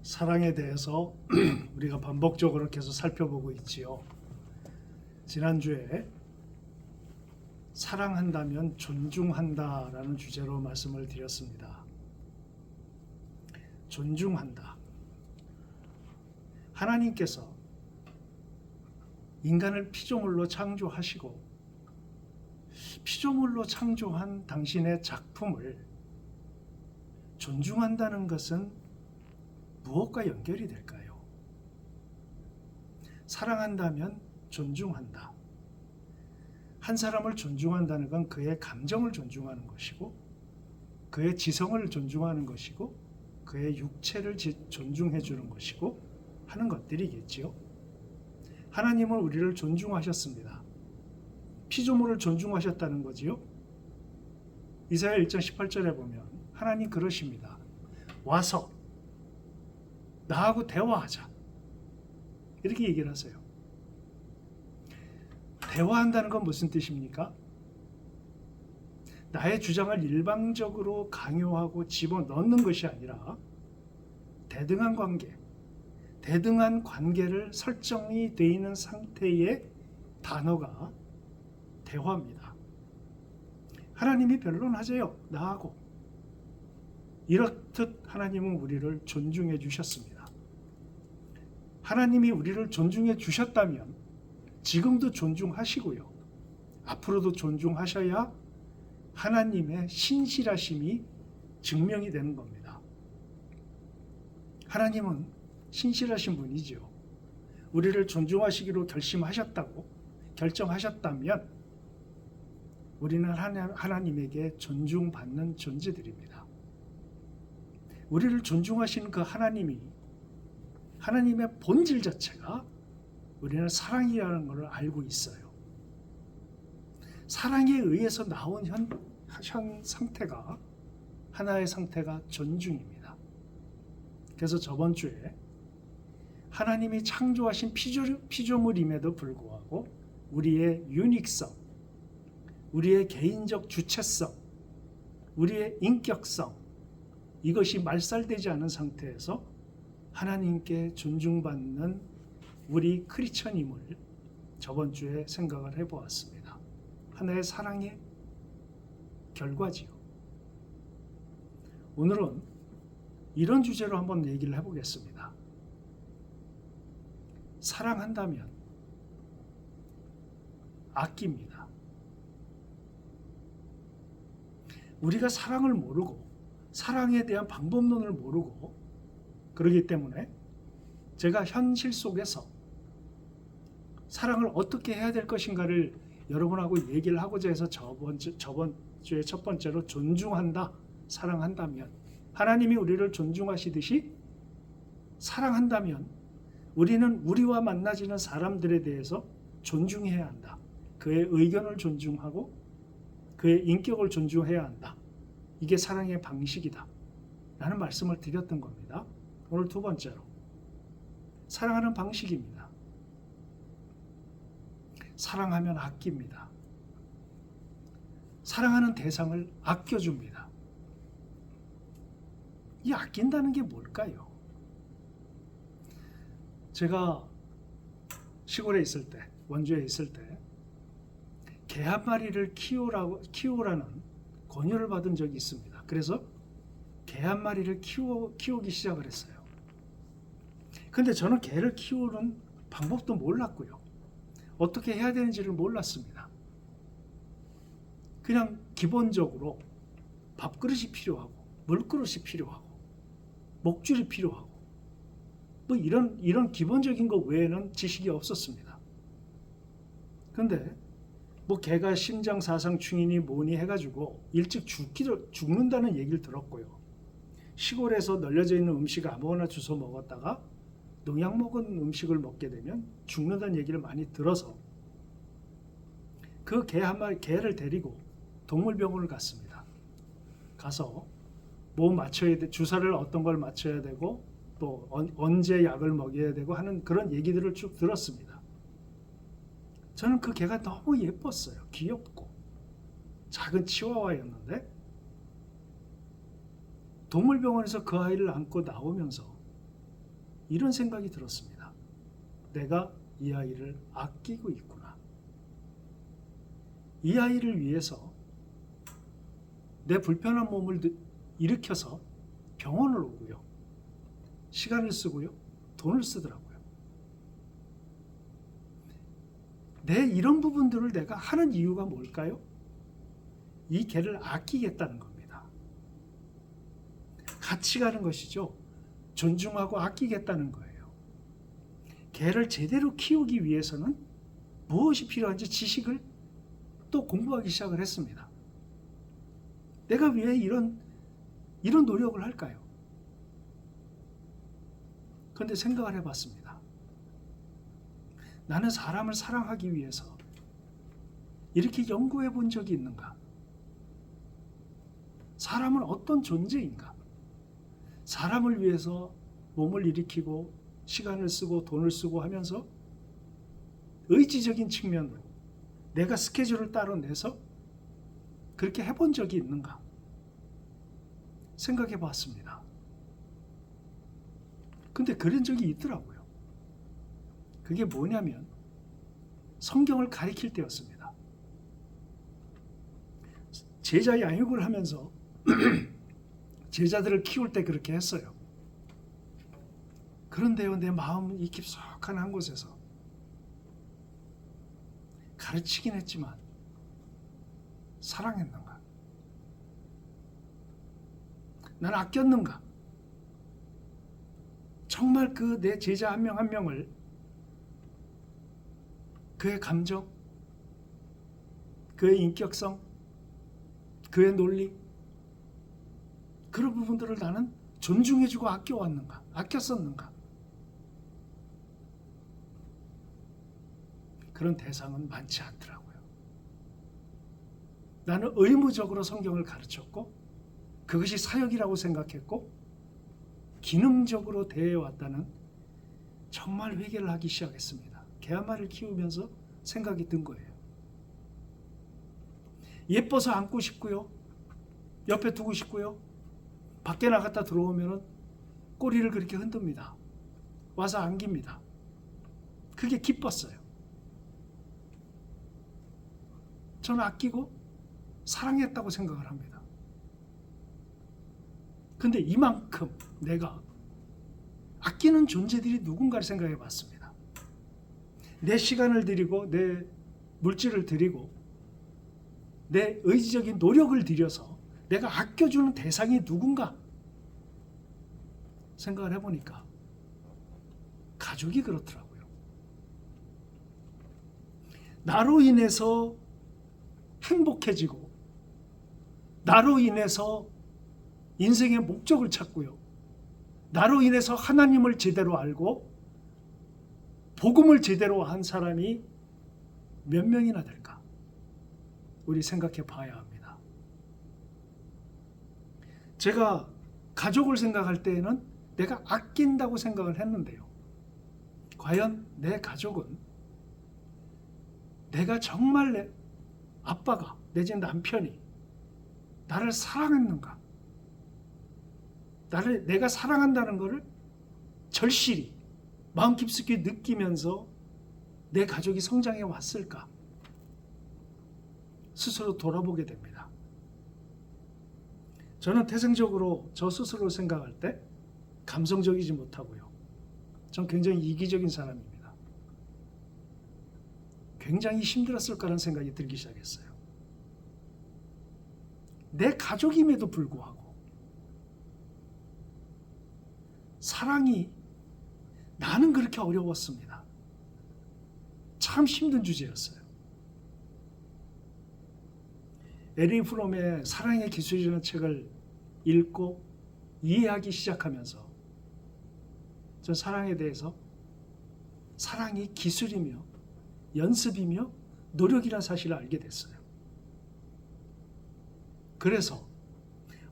사랑에 대해서 우리가 반복적으로 계속 살펴보고 있지요. 지난주에 사랑한다면 존중한다라는 주제로 말씀을 드렸습니다. 존중한다. 하나님께서 인간을 피조물로 창조하시고 피조물로 창조한 당신의 작품을 존중한다는 것은 무엇과 연결이 될까요? 사랑한다면 존중한다. 한 사람을 존중한다는 건 그의 감정을 존중하는 것이고 그의 지성을 존중하는 것이고 그의 육체를 존중해 주는 것이고 하는 것들이겠지요. 하나님은 우리를 존중하셨습니다. 피조물을 존중하셨다는 거지요. 이사야 1장 18절에 보면 하나님 그러십니다. 와서 나하고 대화하자. 이렇게 얘기를 하세요. 대화한다는 건 무슨 뜻입니까? 나의 주장을 일방적으로 강요하고 집어넣는 것이 아니라 대등한 관계, 대등한 관계를 설정이 되어 있는 상태의 단어가 대화입니다. 하나님이 변론하세요. 나하고. 이렇듯 하나님은 우리를 존중해 주셨습니다. 하나님이 우리를 존중해 주셨다면 지금도 존중하시고요. 앞으로도 존중하셔야 하나님의 신실하심이 증명이 되는 겁니다. 하나님은 신실하신 분이죠. 우리를 존중하시기로 결정하셨다면 우리는 하나님에게 존중받는 존재들입니다. 우리를 존중하시는 그 하나님의 본질 자체가 우리는 사랑이라는 것을 알고 있어요. 사랑에 의해서 나온 현 상태가 하나의 상태가 존중입니다. 그래서 저번 주에 하나님이 창조하신 피조물임에도 불구하고 우리의 유닉성, 우리의 개인적 주체성, 우리의 인격성, 이것이 말살되지 않은 상태에서 하나님께 존중받는 우리 크리스천임을 저번 주에 생각을 해보았습니다. 하나의 사랑의 결과지요. 오늘은 이런 주제로 한번 얘기를 해보겠습니다. 사랑한다면 아낍니다. 우리가 사랑을 모르고 사랑에 대한 방법론을 모르고 그러기 때문에 제가 현실 속에서 사랑을 어떻게 해야 될 것인가를 여러분하고 얘기를 하고자 해서 저번 주에 첫 번째로 존중한다, 사랑한다면 하나님이 우리를 존중하시듯이 사랑한다면 우리는 우리와 만나지는 사람들에 대해서 존중해야 한다. 그의 의견을 존중하고 그의 인격을 존중해야 한다. 이게 사랑의 방식이다 라는 말씀을 드렸던 겁니다. 오늘 두 번째로 사랑하는 방식입니다. 사랑하면 아낍니다. 사랑하는 대상을 아껴줍니다. 이 아낀다는 게 뭘까요? 제가 시골에 있을 때, 원주에 있을 때 개 한 마리를 키우라는 권유를 받은 적이 있습니다. 그래서 개 한 마리를 키우기 시작을 했어요. 근데 저는 개를 키우는 방법도 몰랐고요. 어떻게 해야 되는지를 몰랐습니다. 그냥 기본적으로 밥그릇이 필요하고 물그릇이 필요하고 목줄이 필요하고 뭐 이런 기본적인 것 외에는 지식이 없었습니다. 근데 뭐 개가 심장 사상충이니 뭐니 해가지고 일찍 죽는다는 얘기를 들었고요. 시골에서 널려져 있는 음식을 아무거나 주워 먹었다가 농약 먹은 음식을 먹게 되면 죽는다는 얘기를 많이 들어서 그 개 한 마리 개를 데리고 동물병원을 갔습니다. 가서 뭐 맞춰야 돼, 주사를 어떤 걸 맞춰야 되고 또 언제 약을 먹여야 되고 하는 그런 얘기들을 쭉 들었습니다. 저는 그 개가 너무 예뻤어요. 귀엽고 작은 치와와였는데 동물병원에서 그 아이를 안고 나오면서 이런 생각이 들었습니다. 내가 이 아이를 아끼고 있구나. 이 아이를 위해서 내 불편한 몸을 일으켜서 병원을 오고요. 시간을 쓰고요. 돈을 쓰더라고요. 내 이런 부분들을 내가 하는 이유가 뭘까요? 이 개를 아끼겠다는 겁니다. 같이 가는 것이죠. 존중하고 아끼겠다는 거예요. 개를 제대로 키우기 위해서는 무엇이 필요한지 지식을 또 공부하기 시작을 했습니다. 내가 왜 이런 노력을 할까요? 그런데 생각을 해봤습니다. 나는 사람을 사랑하기 위해서 이렇게 연구해 본 적이 있는가? 사람은 어떤 존재인가? 사람을 위해서 몸을 일으키고 시간을 쓰고 돈을 쓰고 하면서 의지적인 측면으로 내가 스케줄을 따로 내서 그렇게 해본 적이 있는가? 생각해 봤습니다. 근데 그런 적이 있더라고요. 그게 뭐냐면 성경을 가리킬 때였습니다. 제자 양육을 하면서 제자들을 키울 때 그렇게 했어요. 그런데요, 내 마음 이 깊숙한 한 곳에서 가르치긴 했지만 사랑했는가? 난 아꼈는가? 정말 그 내 제자 한 명 한 명을 그의 감정, 그의 인격성, 그의 논리, 그런 부분들을 나는 존중해주고 아껴왔는가? 아꼈었는가? 그런 대상은 많지 않더라고요. 나는 의무적으로 성경을 가르쳤고 그것이 사역이라고 생각했고 기능적으로 대해왔다는 정말 회개를 하기 시작했습니다. 개 한 마리를 키우면서 생각이 든 거예요. 예뻐서 안고 싶고요. 옆에 두고 싶고요. 밖에 나갔다 들어오면 꼬리를 그렇게 흔듭니다. 와서 안깁니다. 그게 기뻤어요. 저는 아끼고 사랑했다고 생각을 합니다. 근데 이만큼 내가 아끼는 존재들이 누군가를 생각해 봤습니다. 내 시간을 들이고 내 물질을 들이고 내 의지적인 노력을 들여서 내가 아껴주는 대상이 누군가 생각을 해보니까 가족이 그렇더라고요. 나로 인해서 행복해지고 나로 인해서 인생의 목적을 찾고요. 나로 인해서 하나님을 제대로 알고 복음을 제대로 한 사람이 몇 명이나 될까? 우리 생각해 봐야 합니다. 제가 가족을 생각할 때에는 내가 아낀다고 생각을 했는데요. 과연 내 가족은 내가 정말 내 아빠가 내지는 남편이 나를 사랑했는가? 내가 사랑한다는 것을 절실히 마음 깊숙이 느끼면서 내 가족이 성장해 왔을까? 스스로 돌아보게 됩니다. 저는 태생적으로 저 스스로 생각할 때 감성적이지 못하고요. 전 굉장히 이기적인 사람입니다. 굉장히 힘들었을 거라는 생각이 들기 시작했어요. 내 가족임에도 불구하고 사랑이 나는 그렇게 어려웠습니다. 참 힘든 주제였어요. 에릭 프롬의 사랑의 기술이라는 책을 읽고 이해하기 시작하면서 전 사랑에 대해서 사랑이 기술이며 연습이며 노력이라는 사실을 알게 됐어요. 그래서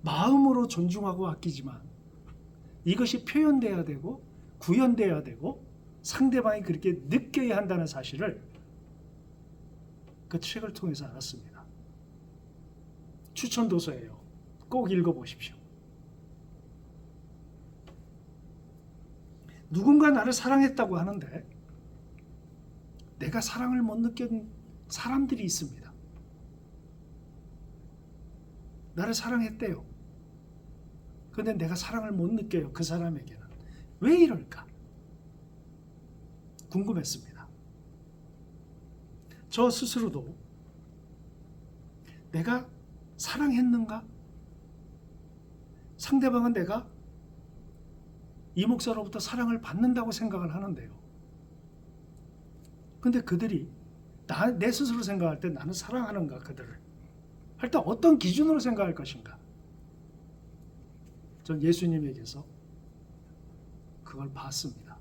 마음으로 존중하고 아끼지만 이것이 표현돼야 되고 구현돼야 되고 상대방이 그렇게 느껴야 한다는 사실을 그 책을 통해서 알았습니다. 추천 도서예요. 꼭 읽어보십시오. 누군가 나를 사랑했다고 하는데 내가 사랑을 못 느낀 사람들이 있습니다. 나를 사랑했대요. 근데 내가 사랑을 못 느껴요. 그 사람에게는. 왜 이럴까? 궁금했습니다. 저 스스로도 내가 사랑했는가? 상대방은 내가 이 목사로부터 사랑을 받는다고 생각을 하는데요. 근데 그들이 내 스스로 생각할 때 나는 사랑하는가 그들을 할 때 어떤 기준으로 생각할 것인가? 전 예수님에게서 그걸 봤습니다.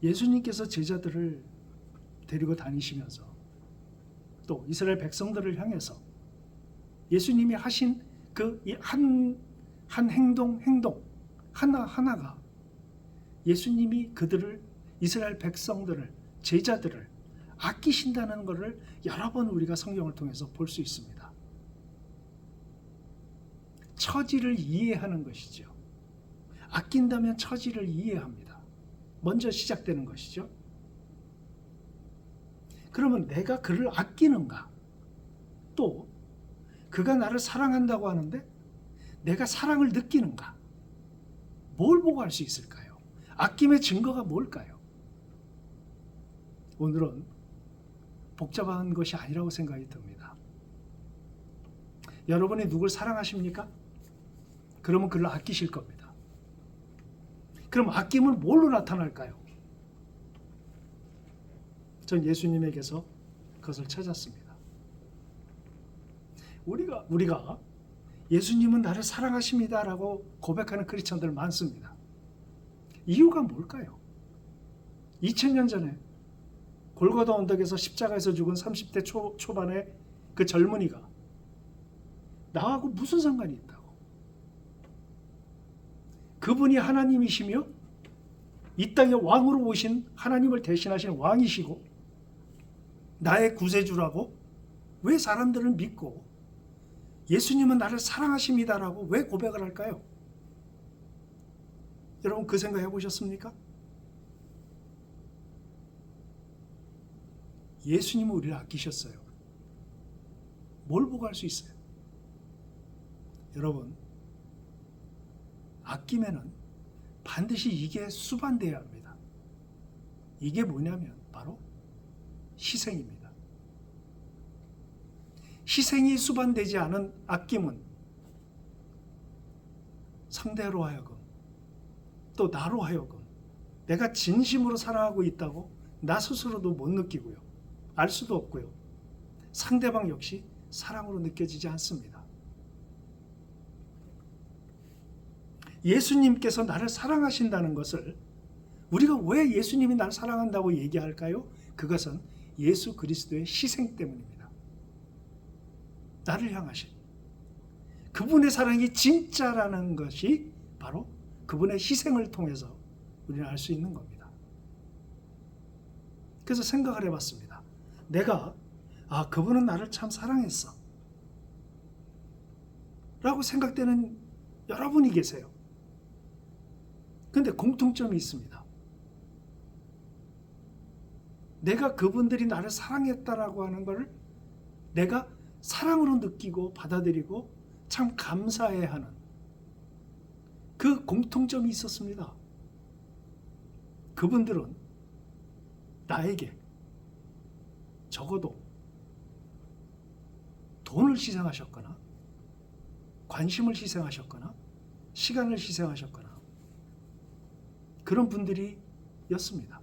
예수님께서 제자들을 데리고 다니시면서 또 이스라엘 백성들을 향해서 예수님이 하신 그 한 행동 하나하나가 예수님이 그들을 이스라엘 백성들을 제자들을 아끼신다는 것을 여러 번 우리가 성경을 통해서 볼 수 있습니다. 처지를 이해하는 것이죠. 아낀다면 처지를 이해합니다. 먼저 시작되는 것이죠. 그러면 내가 그를 아끼는가? 또 그가 나를 사랑한다고 하는데 내가 사랑을 느끼는가? 뭘 보고 알 수 있을까요? 아낌의 증거가 뭘까요? 오늘은 복잡한 것이 아니라고 생각이 듭니다. 여러분이 누굴 사랑하십니까? 그러면 그를 아끼실 겁니다. 그럼 아낌은 뭘로 나타날까요? 전 예수님에게서 그것을 찾았습니다. 우리가 예수님은 나를 사랑하십니다라고 고백하는 크리스천들 많습니다. 이유가 뭘까요? 2000년 전에 골고다 언덕에서 십자가에서 죽은 30대 초반의 그 젊은이가 나하고 무슨 상관이 있다고? 그분이 하나님이시며 이 땅에 왕으로 오신 하나님을 대신하신 왕이시고 나의 구세주라고 왜 사람들을 믿고 예수님은 나를 사랑하십니다라고 왜 고백을 할까요? 여러분 그 생각 해보셨습니까? 예수님은 우리를 아끼셨어요. 뭘 보고 할 수 있어요? 여러분 아끼면은 반드시 이게 수반돼야 합니다. 이게 뭐냐면 바로 희생입니다. 희생이 수반되지 않은 아낌은 상대로 하여금 또 나로 하여금 내가 진심으로 사랑하고 있다고 나 스스로도 못 느끼고요. 알 수도 없고요. 상대방 역시 사랑으로 느껴지지 않습니다. 예수님께서 나를 사랑하신다는 것을 우리가 왜 예수님이 나를 사랑한다고 얘기할까요? 그것은 예수 그리스도의 희생 때문입니다. 나를 향하신 그분의 사랑이 진짜라는 것이 바로 그분의 희생을 통해서 우리는 알 수 있는 겁니다. 그래서 생각을 해봤습니다. 내가 그분은 나를 참 사랑했어 라고 생각되는 여러분이 계세요. 근데 공통점이 있습니다. 내가 그분들이 나를 사랑했다라고 하는 걸 내가 사랑으로 느끼고 받아들이고 참 감사해하는 그 공통점이 있었습니다. 그분들은 나에게 적어도 돈을 희생하셨거나 관심을 희생하셨거나 시간을 희생하셨거나 그런 분들이었습니다.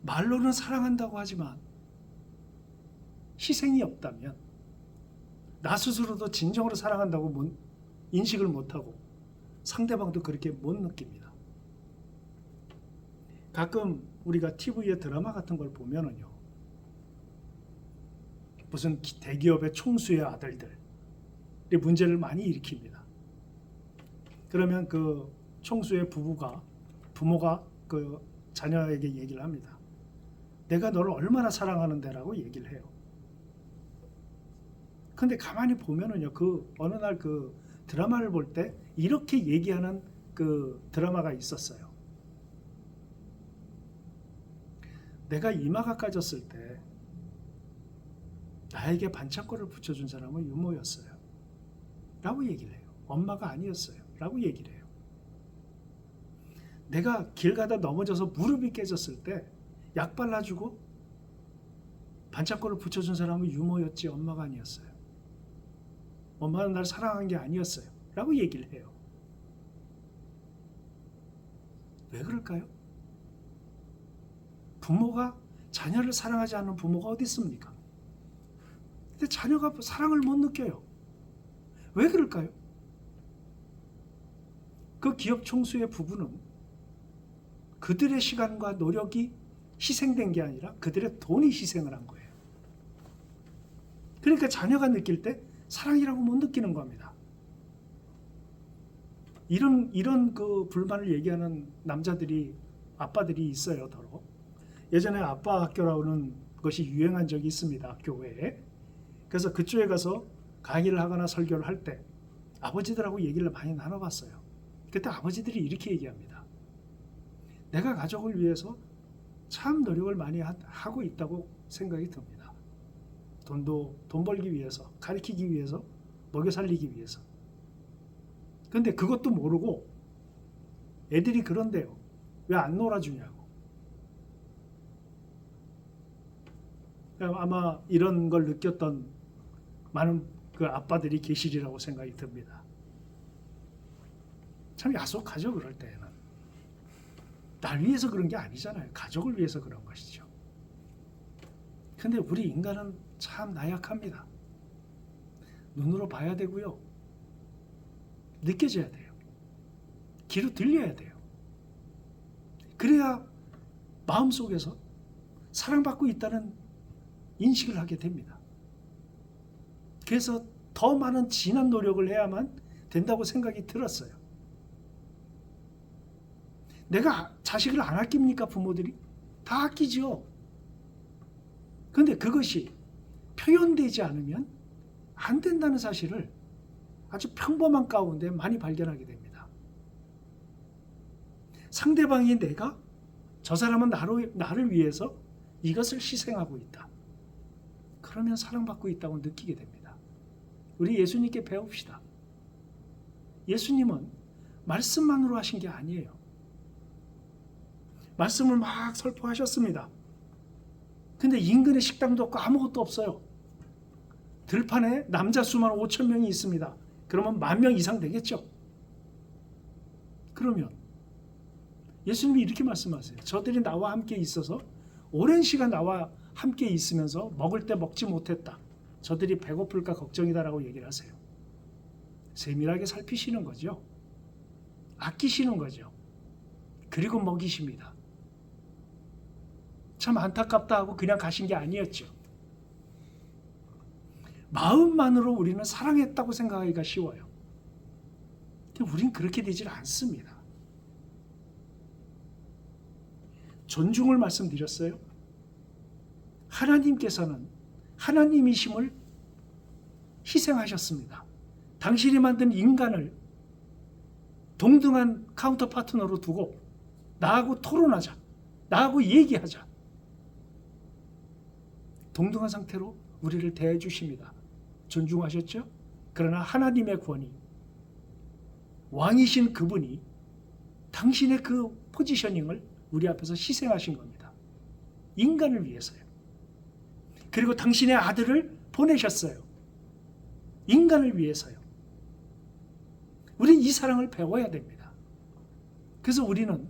말로는 사랑한다고 하지만 희생이 없다면 나 스스로도 진정으로 사랑한다고 인식을 못하고 상대방도 그렇게 못 느낍니다. 가끔 우리가 TV에 드라마 같은 걸 보면은요, 무슨 대기업의 총수의 아들들이 문제를 많이 일으킵니다. 그러면 그 총수의 부모가 그 자녀에게 얘기를 합니다. 내가 너를 얼마나 사랑하는데라고 얘기를 해요. 근데 가만히 보면은요, 어느 날 그 드라마를 볼 때 이렇게 얘기하는 그 드라마가 있었어요. 내가 이마가 까졌을 때 나에게 반창고를 붙여준 사람은 유모였어요. 라고 얘기를 해요. 엄마가 아니었어요. 라고 얘기를 해요. 내가 길 가다 넘어져서 무릎이 깨졌을 때 약 발라주고 반창고를 붙여준 사람은 유모였지 엄마가 아니었어요. 엄마는 날 사랑한 게 아니었어요. 라고 얘기를 해요. 왜 그럴까요? 부모가 자녀를 사랑하지 않는 부모가 어디 있습니까? 근데 자녀가 사랑을 못 느껴요. 왜 그럴까요? 그 기업 총수의 부부는 그들의 시간과 노력이 희생된 게 아니라 그들의 돈이 희생을 한 거예요. 그러니까 자녀가 느낄 때 사랑이라고 못 느끼는 겁니다. 이런 그 불만을 얘기하는 남자들이, 아빠들이 있어요, 더러. 예전에 아빠 학교라는 것이 유행한 적이 있습니다, 교회에. 그래서 그쪽에 가서 강의를 하거나 설교를 할 때 아버지들하고 얘기를 많이 나눠봤어요. 그때 아버지들이 이렇게 얘기합니다. 내가 가족을 위해서 참 노력을 많이 하고 있다고 생각이 듭니다. 돈 벌기 위해서, 가르치기 위해서, 먹여 살리기 위해서. 근데 그것도 모르고 애들이 그런데요. 왜 안 놀아주냐고. 아마 이런 걸 느꼈던 많은 그 아빠들이 계시리라고 생각이 듭니다. 참 야속하죠, 그럴 때에는. 날 위해서 그런 게 아니잖아요. 가족을 위해서 그런 것이죠. 근데 우리 인간은 참 나약합니다. 눈으로 봐야 되고요. 느껴져야 돼요. 귀로 들려야 돼요. 그래야 마음속에서 사랑받고 있다는 인식을 하게 됩니다. 그래서 더 많은 진한 노력을 해야만 된다고 생각이 들었어요. 내가 자식을 안 아낍니까? 부모들이? 다 아끼죠. 그런데 그것이 표현되지 않으면 안 된다는 사실을 아주 평범한 가운데 많이 발견하게 됩니다. 상대방이 내가 저 사람은 나를 위해서 이것을 희생하고 있다. 그러면 사랑받고 있다고 느끼게 됩니다. 우리 예수님께 배웁시다. 예수님은 말씀만으로 하신 게 아니에요. 말씀을 막 설포하셨습니다. 근데 인근에 식당도 없고 아무것도 없어요. 들판에 남자 수만 5천 명이 있습니다. 그러면 10,000명 이상 되겠죠. 그러면 예수님이 이렇게 말씀하세요. 저들이 나와 함께 있어서 오랜 시간 나와 함께 있으면서 먹을 때 먹지 못했다. 저들이 배고플까 걱정이다라고 얘기를 하세요. 세밀하게 살피시는 거죠. 아끼시는 거죠. 그리고 먹이십니다. 참 안타깝다 하고 그냥 가신 게 아니었죠. 마음만으로 우리는 사랑했다고 생각하기가 쉬워요. 근데 우린 그렇게 되질 않습니다. 존중을 말씀드렸어요. 하나님께서는 하나님이심을 희생하셨습니다. 당신이 만든 인간을 동등한 카운터 파트너로 두고 나하고 토론하자. 나하고 얘기하자. 동등한 상태로 우리를 대해 주십니다. 존중하셨죠? 그러나 하나님의 권위, 왕이신 그분이 당신의 그 포지셔닝을 우리 앞에서 희생하신 겁니다. 인간을 위해서요. 그리고 당신의 아들을 보내셨어요. 인간을 위해서요. 우리는 이 사랑을 배워야 됩니다. 그래서 우리는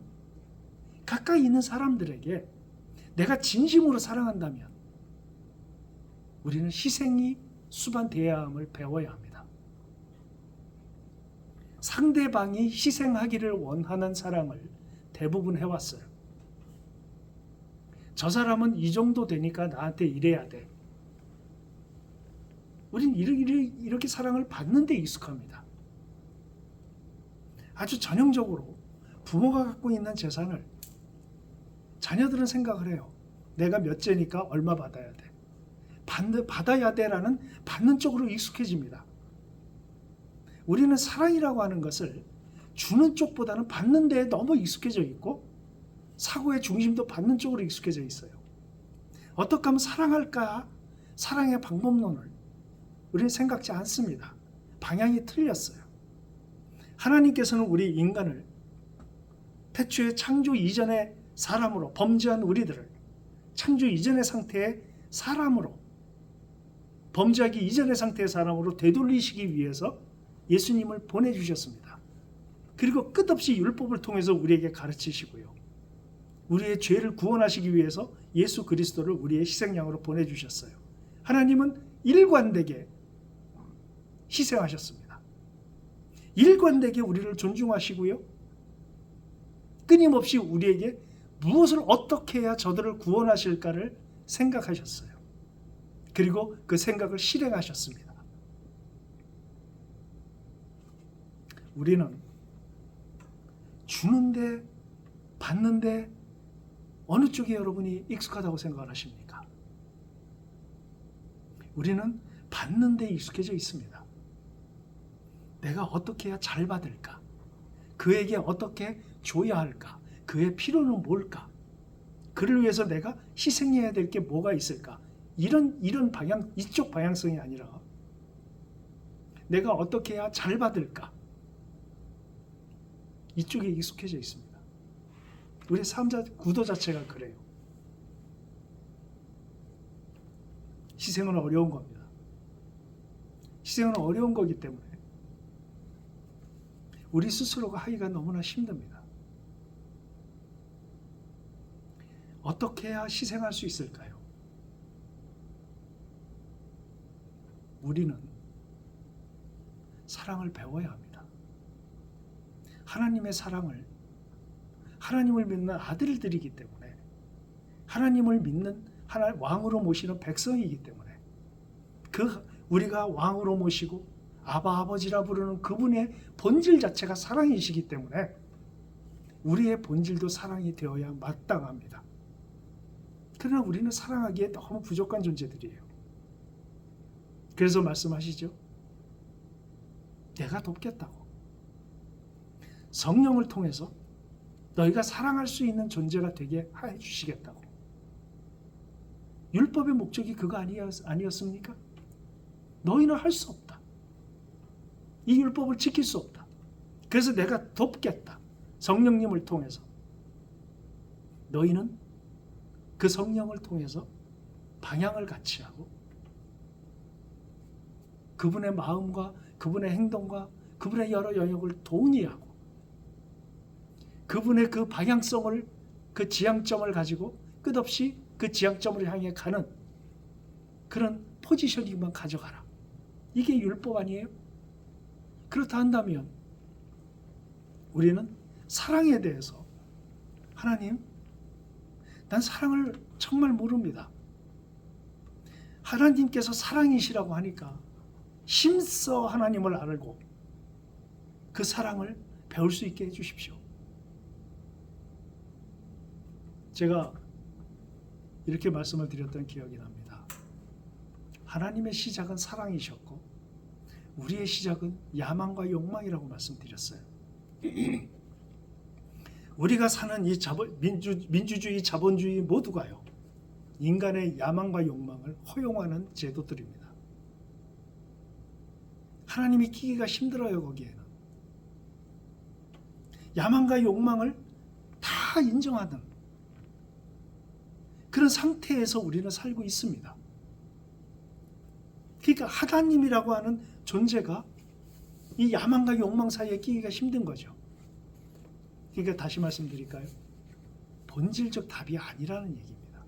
가까이 있는 사람들에게 내가 진심으로 사랑한다면 우리는 희생이 수반되어야 함을 배워야 합니다. 상대방이 희생하기를 원하는 사랑을 대부분 해왔어요. 저 사람은 이 정도 되니까 나한테 이래야 돼. 우린 이렇게 사랑을 받는 데 익숙합니다. 아주 전형적으로 부모가 갖고 있는 재산을 자녀들은 생각을 해요. 내가 몇째니까 얼마 받아야 돼. 받아야 돼라는 받는 쪽으로 익숙해집니다. 우리는 사랑이라고 하는 것을 주는 쪽보다는 받는 데에 너무 익숙해져 있고 사고의 중심도 받는 쪽으로 익숙해져 있어요. 어떻게 하면 사랑할까? 사랑의 방법론을 우리는 생각지 않습니다. 방향이 틀렸어요. 하나님께서는 우리 인간을 태초의 창조 이전의 사람으로, 범죄한 우리들을 창조 이전의 상태의 사람으로, 범죄하기 이전의 상태의 사람으로 되돌리시기 위해서 예수님을 보내주셨습니다. 그리고 끝없이 율법을 통해서 우리에게 가르치시고요. 우리의 죄를 구원하시기 위해서 예수 그리스도를 우리의 희생양으로 보내주셨어요. 하나님은 일관되게 희생하셨습니다. 일관되게 우리를 존중하시고요. 끊임없이 우리에게 무엇을 어떻게 해야 저들을 구원하실까를 생각하셨어요. 그리고 그 생각을 실행하셨습니다. 우리는 주는데 받는데 어느 쪽에 여러분이 익숙하다고 생각을 하십니까? 우리는 받는 데 익숙해져 있습니다. 내가 어떻게 해야 잘 받을까? 그에게 어떻게 줘야 할까? 그의 필요는 뭘까? 그를 위해서 내가 희생해야 될 게 뭐가 있을까? 이런 방향, 이쪽 방향성이 아니라 내가 어떻게 해야 잘 받을까? 이쪽에 익숙해져 있습니다. 우리 삶 구도 자체가 그래요. 희생은 어려운 겁니다. 희생은 어려운 거기 때문에 우리 스스로가 하기가 너무나 힘듭니다. 어떻게 해야 희생할 수 있을까요? 우리는 사랑을 배워야 합니다. 하나님의 사랑을, 하나님을 믿는 아들들이기 때문에, 하나님을 믿는 왕으로 모시는 백성이기 때문에, 우리가 왕으로 모시고 아버지라 부르는 그분의 본질 자체가 사랑이시기 때문에 우리의 본질도 사랑이 되어야 마땅합니다. 그러나 우리는 사랑하기에 너무 부족한 존재들이에요. 그래서 말씀하시죠. 내가 돕겠다고. 성령을 통해서 너희가 사랑할 수 있는 존재가 되게 해주시겠다고. 율법의 목적이 그거 아니었습니까? 너희는 할 수 없다. 이 율법을 지킬 수 없다. 그래서 내가 돕겠다. 성령님을 통해서. 너희는 그 성령을 통해서 방향을 같이 하고 그분의 마음과 그분의 행동과 그분의 여러 영역을 동의하고 그분의 그 방향성을, 그 지향점을 가지고 끝없이 그 지향점을 향해 가는 그런 포지셔닝만 가져가라. 이게 율법 아니에요? 그렇다 한다면 우리는 사랑에 대해서 하나님, 난 사랑을 정말 모릅니다. 하나님께서 사랑이시라고 하니까 힘써 하나님을 알고 그 사랑을 배울 수 있게 해주십시오. 제가 이렇게 말씀을 드렸던 기억이 납니다. 하나님의 시작은 사랑이셨고 우리의 시작은 야망과 욕망이라고 말씀드렸어요. 우리가 사는 이 민주주의, 자본주의 모두가요, 인간의 야망과 욕망을 허용하는 제도들입니다. 하나님이 끼기가 힘들어요. 거기에는 야망과 욕망을 다 인정하는 그런 상태에서 우리는 살고 있습니다. 그러니까 하나님이라고 하는 존재가 이 야망과 욕망 사이에 끼기가 힘든 거죠. 그러니까 다시 말씀드릴까요? 본질적 답이 아니라는 얘기입니다.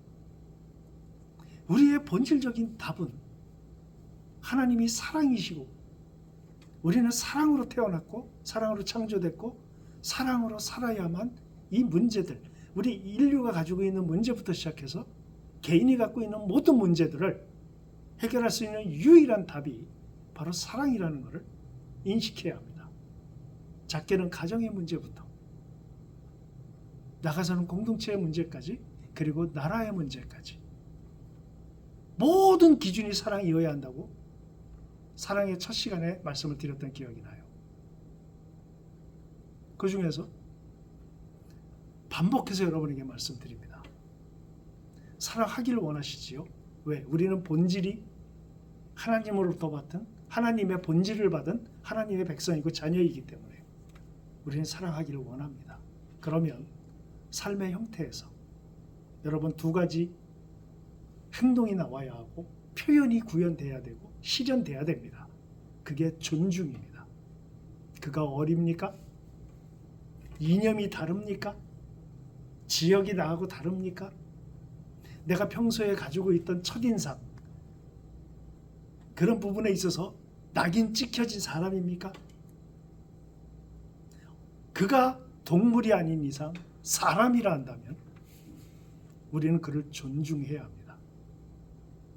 우리의 본질적인 답은 하나님이 사랑이시고 우리는 사랑으로 태어났고 사랑으로 창조됐고 사랑으로 살아야만 이 문제들, 우리 인류가 가지고 있는 문제부터 시작해서 개인이 갖고 있는 모든 문제들을 해결할 수 있는 유일한 답이 바로 사랑이라는 것을 인식해야 합니다. 작게는 가정의 문제부터 나가서는 공동체의 문제까지, 그리고 나라의 문제까지 모든 기준이 사랑이어야 한다고 사랑의 첫 시간에 말씀을 드렸던 기억이 나요. 그 중에서 반복해서 여러분에게 말씀드립니다. 사랑하기를 원하시지요? 왜? 우리는 본질이 하나님으로부터 받은 하나님의 본질을 받은 하나님의 백성이고 자녀이기 때문에 우리는 사랑하기를 원합니다. 그러면 삶의 형태에서 여러분 두 가지 행동이 나와야 하고 표현이 구현돼야 되고 실현돼야 됩니다. 그게 존중입니다. 그가 어립니까? 이념이 다릅니까? 지역이 나하고 다릅니까? 내가 평소에 가지고 있던 첫인상 그런 부분에 있어서 낙인 찍혀진 사람입니까? 그가 동물이 아닌 이상 사람이라 한다면 우리는 그를 존중해야 합니다.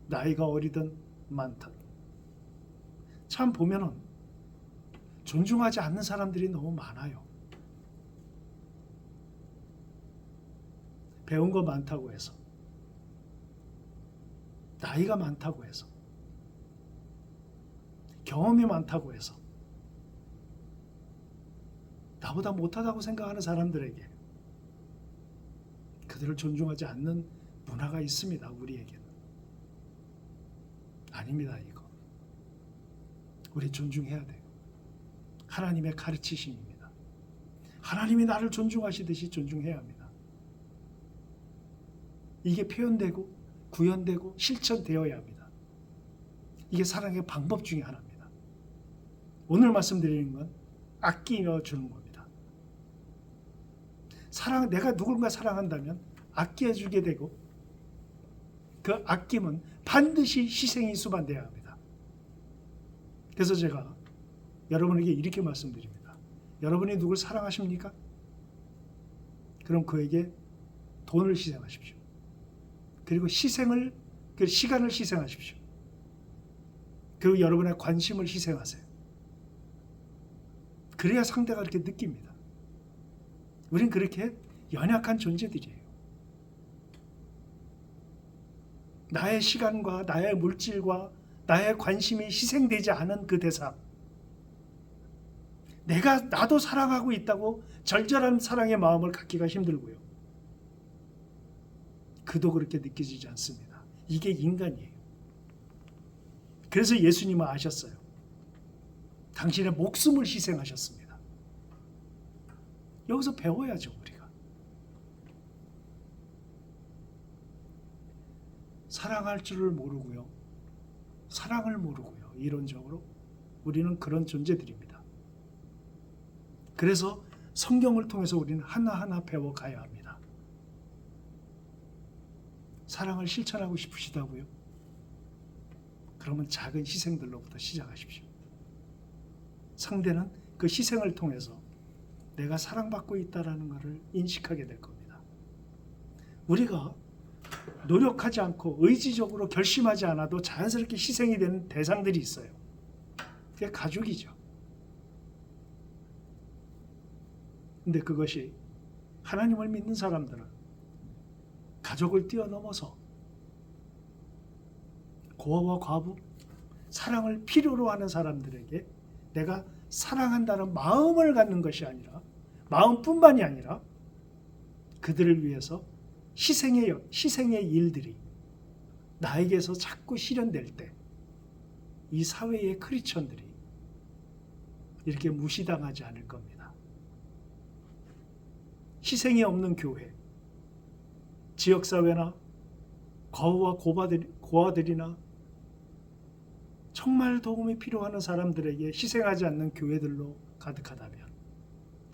나이가 어리든 많든. 참 보면은 존중하지 않는 사람들이 너무 많아요. 배운 거 많다고 해서, 나이가 많다고 해서, 경험이 많다고 해서 나보다 못하다고 생각하는 사람들에게 그들을 존중하지 않는 문화가 있습니다. 우리에게는. 아닙니다. 이거. 우리 존중해야 돼요. 하나님의 가르치심입니다. 하나님이 나를 존중하시듯이 존중해야 합니다. 이게 표현되고 구현되고 실천되어야 합니다. 이게 사랑의 방법 중에 하나입니다. 오늘 말씀드리는 건 아끼며 주는 겁니다. 내가 누군가 사랑한다면 아껴주게 되고 그 아낌은 반드시 희생이 수반되어야 합니다. 그래서 제가 여러분에게 이렇게 말씀드립니다. 여러분이 누굴 사랑하십니까? 그럼 그에게 돈을 희생하십시오. 그리고 그 시간을 희생하십시오. 그리고 여러분의 관심을 희생하세요. 그래야 상대가 그렇게 느낍니다. 우린 그렇게 연약한 존재들이에요. 나의 시간과 나의 물질과 나의 관심이 희생되지 않은 그 대상, 나도 사랑하고 있다고 절절한 사랑의 마음을 갖기가 힘들고요. 그도 그렇게 느껴지지 않습니다. 이게 인간이에요. 그래서 예수님은 아셨어요. 당신의 목숨을 희생하셨습니다. 여기서 배워야죠, 우리가. 사랑할 줄을 모르고요. 사랑을 모르고요. 이론적으로 우리는 그런 존재들입니다. 그래서 성경을 통해서 우리는 하나하나 배워가야 합니다. 사랑을 실천하고 싶으시다고요? 그러면 작은 희생들로부터 시작하십시오. 상대는 그 희생을 통해서 내가 사랑받고 있다는 것을 인식하게 될 겁니다. 우리가 노력하지 않고 의지적으로 결심하지 않아도 자연스럽게 희생이 되는 대상들이 있어요. 그게 가족이죠. 근데 그것이 하나님을 믿는 사람들은 가족을 뛰어넘어서 고아와 과부, 사랑을 필요로 하는 사람들에게 내가 사랑한다는 마음을 갖는 것이 아니라, 마음뿐만이 아니라 그들을 위해서 희생의 일들이 나에게서 자꾸 실현될 때 이 사회의 크리스천들이 이렇게 무시당하지 않을 겁니다. 희생이 없는 교회, 지역사회나 과부와 고아들이나 정말 도움이 필요한 사람들에게 희생하지 않는 교회들로 가득하다면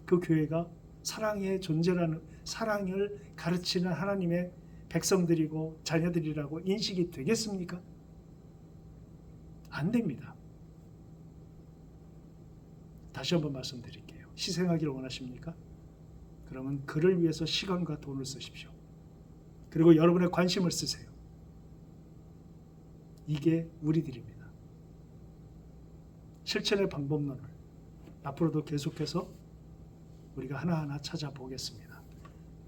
그 교회가 사랑의 존재라는, 사랑을 가르치는 하나님의 백성들이고 자녀들이라고 인식이 되겠습니까? 안 됩니다. 다시 한번 말씀드릴게요. 희생하기를 원하십니까? 그러면 그를 위해서 시간과 돈을 쓰십시오. 그리고 여러분의 관심을 쓰세요. 이게 우리들입니다. 실천의 방법론을 앞으로도 계속해서 우리가 하나하나 찾아보겠습니다.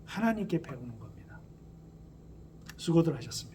하나님께 배우는 겁니다. 수고들 하셨습니다.